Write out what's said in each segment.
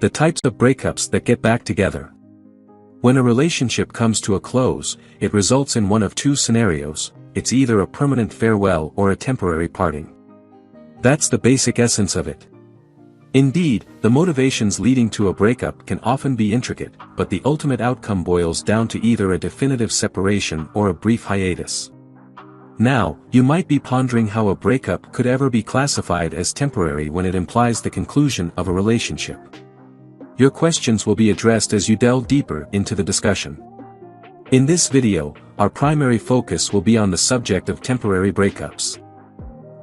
The types of breakups that get back together. When a relationship comes to a close, it results in one of two scenarios: it's either a permanent farewell or a temporary parting. That's the basic essence of it. Indeed, the motivations leading to a breakup can often be intricate, but the ultimate outcome boils down to either a definitive separation or a brief hiatus. Now, you might be pondering how a breakup could ever be classified as temporary when it implies the conclusion of a relationship. Your questions will be addressed as you delve deeper into the discussion. In this video, our primary focus will be on the subject of temporary breakups.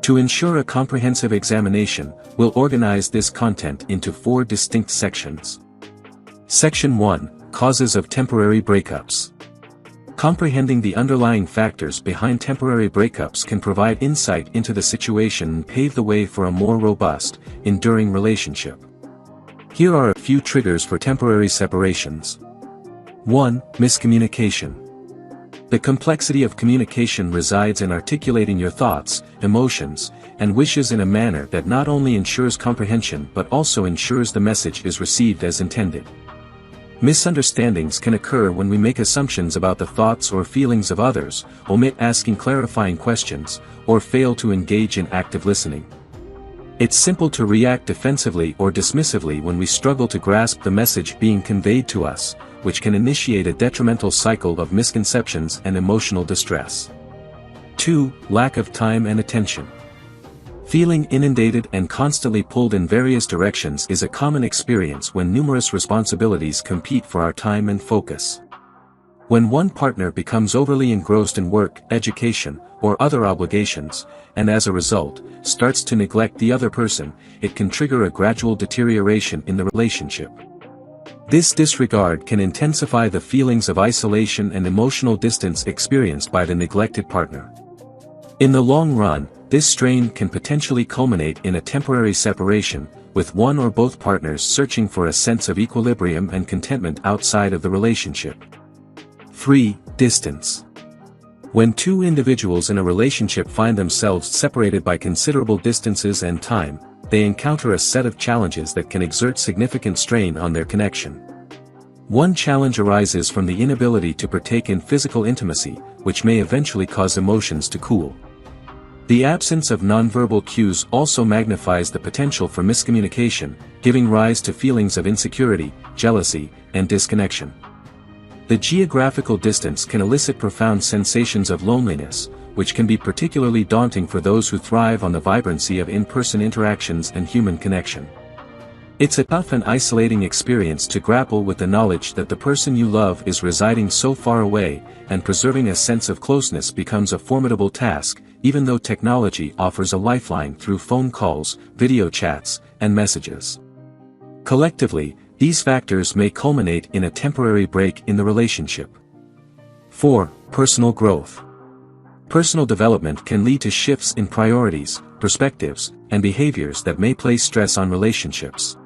To ensure a comprehensive examination, we'll organize this content into 4 distinct sections. Section 1: Causes of temporary breakups. Comprehending the underlying factors behind temporary breakups can provide insight into the situation and pave the way for a more robust, enduring relationship. Here are a few triggers for temporary separations. 1. Miscommunication. The complexity of communication resides in articulating your thoughts, emotions, and wishes in a manner that not only ensures comprehension but also ensures the message is received as intended. Misunderstandings can occur when we make assumptions about the thoughts or feelings of others, omit asking clarifying questions, or fail to engage in active listening. It's simple to react defensively or dismissively when we struggle to grasp the message being conveyed to us, which can initiate a detrimental cycle of misconceptions and emotional distress. 2. Lack of time and attention. Feeling inundated and constantly pulled in various directions is a common experience when numerous responsibilities compete for our time and focus. When one partner becomes overly engrossed in work, education, or other obligations, and as a result, starts to neglect the other person, it can trigger a gradual deterioration in the relationship. This disregard can intensify the feelings of isolation and emotional distance experienced by the neglected partner. In the long run, this strain can potentially culminate in a temporary separation, with one or both partners searching for a sense of equilibrium and contentment outside of the relationship. 3. Distance. When two individuals in a relationship find themselves separated by considerable distances and time, they encounter a set of challenges that can exert significant strain on their connection. One challenge arises from the inability to partake in physical intimacy, which may eventually cause emotions to cool. The absence of nonverbal cues also magnifies the potential for miscommunication, giving rise to feelings of insecurity, jealousy, and disconnection. The geographical distance can elicit profound sensations of loneliness, which can be particularly daunting for those who thrive on the vibrancy of in-person interactions and human connection. It's a tough and isolating experience to grapple with the knowledge that the person you love is residing so far away, and preserving a sense of closeness becomes a formidable task, even though technology offers a lifeline through phone calls, video chats, and messages. Collectively, these factors may culminate in a temporary break in the relationship. 4. Personal growth. Personal development can lead to shifts in priorities, perspectives, and behaviors that may place stress on relationships.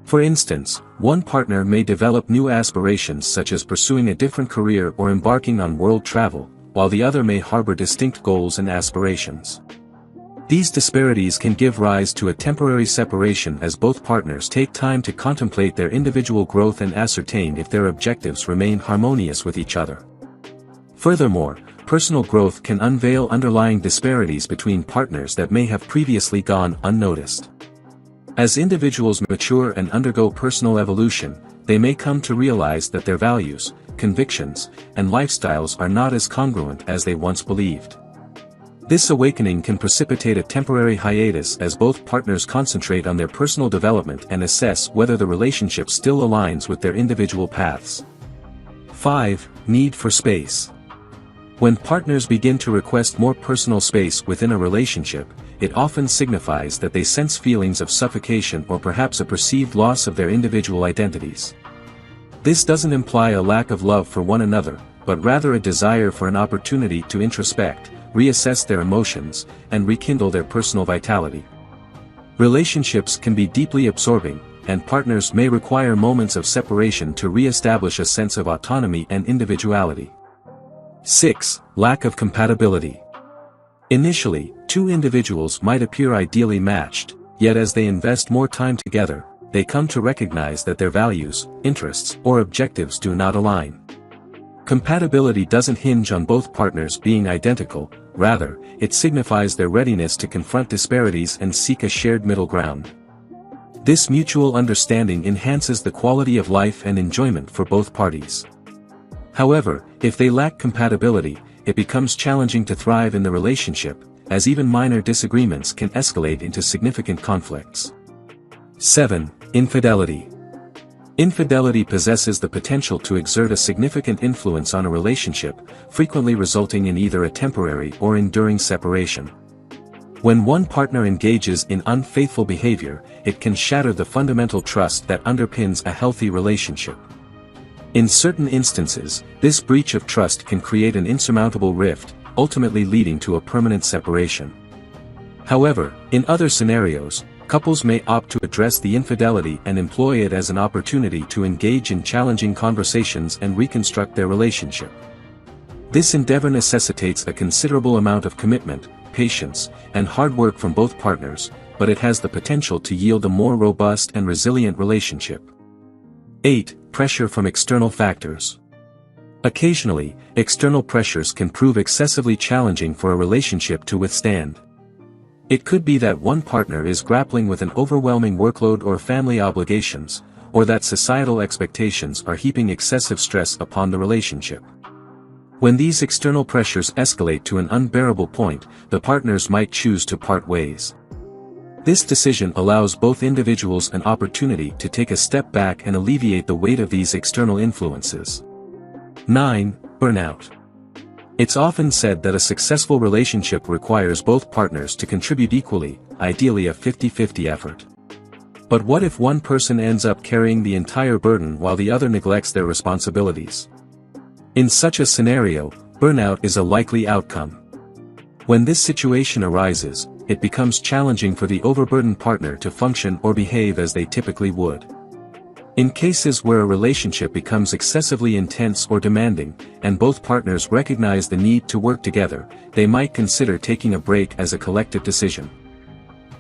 For instance, one partner may develop new aspirations such as pursuing a different career or embarking on world travel, while the other may harbor distinct goals and aspirations. These disparities can give rise to a temporary separation as both partners take time to contemplate their individual growth and ascertain if their objectives remain harmonious with each other. Furthermore, personal growth can unveil underlying disparities between partners that may have previously gone unnoticed. As individuals mature and undergo personal evolution, they may come to realize that their values, convictions, and lifestyles are not as congruent as they once believed. This awakening can precipitate a temporary hiatus as both partners concentrate on their personal development and assess whether the relationship still aligns with their individual paths. 5. Need for space. When partners begin to request more personal space within a relationship, it often signifies that they sense feelings of suffocation or perhaps a perceived loss of their individual identities. This doesn't imply a lack of love for one another, but rather a desire for an opportunity to introspect, reassess their emotions, and rekindle their personal vitality. Relationships can be deeply absorbing, and partners may require moments of separation to re-establish a sense of autonomy and individuality. 6. Lack of compatibility. Initially, two individuals might appear ideally matched, yet as they invest more time together, they come to recognize that their values, interests, or objectives do not align. Compatibility doesn't hinge on both partners being identical, rather, it signifies their readiness to confront disparities and seek a shared middle ground. This mutual understanding enhances the quality of life and enjoyment for both parties. However, if they lack compatibility, it becomes challenging to thrive in the relationship, as even minor disagreements can escalate into significant conflicts. 7. Infidelity. Infidelity possesses the potential to exert a significant influence on a relationship, frequently resulting in either a temporary or enduring separation. When one partner engages in unfaithful behavior, it can shatter the fundamental trust that underpins a healthy relationship. In certain instances, this breach of trust can create an insurmountable rift, ultimately leading to a permanent separation. However, in other scenarios, couples may opt to address the infidelity and employ it as an opportunity to engage in challenging conversations and reconstruct their relationship. This endeavor necessitates a considerable amount of commitment, patience, and hard work from both partners, but it has the potential to yield a more robust and resilient relationship. 8. Pressure from external factors. Occasionally, external pressures can prove excessively challenging for a relationship to withstand. It could be that one partner is grappling with an overwhelming workload or family obligations, or that societal expectations are heaping excessive stress upon the relationship. When these external pressures escalate to an unbearable point, the partners might choose to part ways. This decision allows both individuals an opportunity to take a step back and alleviate the weight of these external influences. 9. Burnout. It's often said that a successful relationship requires both partners to contribute equally, ideally a 50-50 effort. But what if one person ends up carrying the entire burden while the other neglects their responsibilities? In such a scenario, burnout is a likely outcome. When this situation arises, it becomes challenging for the overburdened partner to function or behave as they typically would. In cases where a relationship becomes excessively intense or demanding, and both partners recognize the need to work together, they might consider taking a break as a collective decision.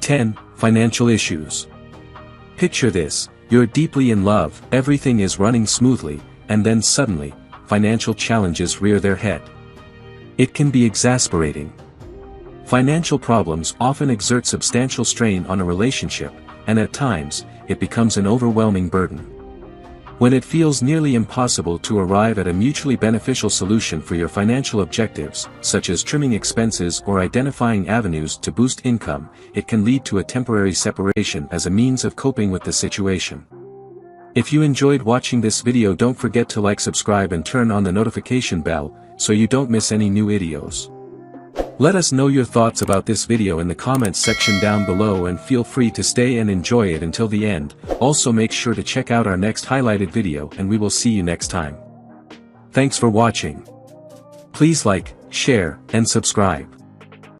10. Financial issues. Picture this: you're deeply in love, everything is running smoothly, and then suddenly, financial challenges rear their head. It can be exasperating. Financial problems often exert substantial strain on a relationship, and at times, it becomes an overwhelming burden. When it feels nearly impossible to arrive at a mutually beneficial solution for your financial objectives, such as trimming expenses or identifying avenues to boost income, it can lead to a temporary separation as a means of coping with the situation. If you enjoyed watching this video, don't forget to like, subscribe and turn on the notification bell, so you don't miss any new videos. Let us know your thoughts about this video in the comments section down below, and feel free to stay and enjoy it until the end. Also make sure to check out our next highlighted video, and we will see you next time. Thanks for watching. Please like, share, and subscribe.